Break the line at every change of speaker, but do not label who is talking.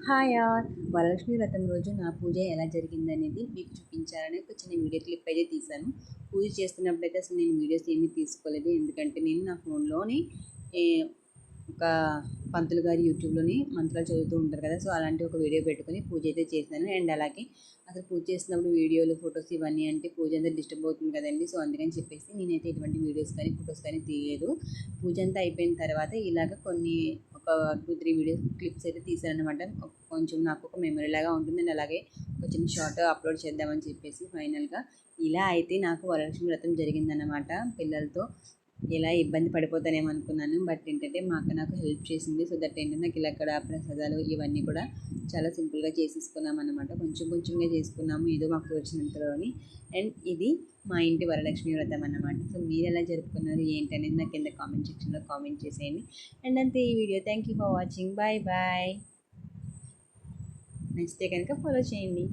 Hi all Varalakshmi వ్రతం రోజు నా పూజ ఎలా జరిగిందనేది మీకు చూపించాలని ఒక చిన్న వీడియో క్లిప్ అయితే తీశాను. పూజ చేస్తున్నప్పుడైతే అసలు నేను వీడియోస్ ఏమీ తీసుకోలేదు, ఎందుకంటే నేను నా ఫోన్లోని ఒక పంతులు గారి యూట్యూబ్లోని మంత్రాలు చదువుతూ ఉంటారు కదా, సో అలాంటి ఒక వీడియో పెట్టుకొని పూజ అయితే చేశాను. అండ్ అలాగే అసలు పూజ చేస్తున్నప్పుడు వీడియోలు ఫొటోస్ ఇవన్నీ అంటే పూజ అంతా డిస్టర్బ్ అవుతుంది కదండి, సో అందుకని చెప్పేసి నేనైతే ఎటువంటి వీడియోస్ కానీ ఫొటోస్ కానీ తీయలేదు. పూజ అంతా అయిపోయిన తర్వాత ఇలాగ కొన్ని ఒక 2-3 వీడియో క్లిప్స్ అయితే తీశాను అనమాట. కొంచెం నాకు ఒక మెమరీ లాగా ఉంటుంది. అండ్ అలాగే ఒక చిన్న షార్ట్ అప్లోడ్ చేద్దామని చెప్పేసి ఫైనల్గా ఇలా అయితే నాకు వరలక్ష్మి వ్రతం జరిగిందన్నమాట. పిల్లలతో ఎలా ఇబ్బంది పడిపోతానేమో అనుకున్నాను, బట్ ఏంటంటే మా అక్క నాకు హెల్ప్ చేసింది. సో దట్ ఏంటంటే నాకు ఇలా అక్కడ ప్రసాదాలు ఇవన్నీ కూడా చాలా సింపుల్గా చేసేసుకున్నాం అనమాట. కొంచెం కొంచెంగా చేసుకున్నాము, ఏదో మాకు వచ్చినంతలోని. అండ్ ఇది మా ఇంటి వరలక్ష్మి వ్రతం అన్నమాట. సో మీరు ఎలా జరుపుకున్నారు ఏంటి అనేది నాకు కింద కామెంట్ సెక్షన్లో కామెంట్ చేసేయండి. అండ్ అంతే ఈ వీడియో. Thank you for watching. Bye bye. నచ్చితే కనుక ఫాలో చేయండి.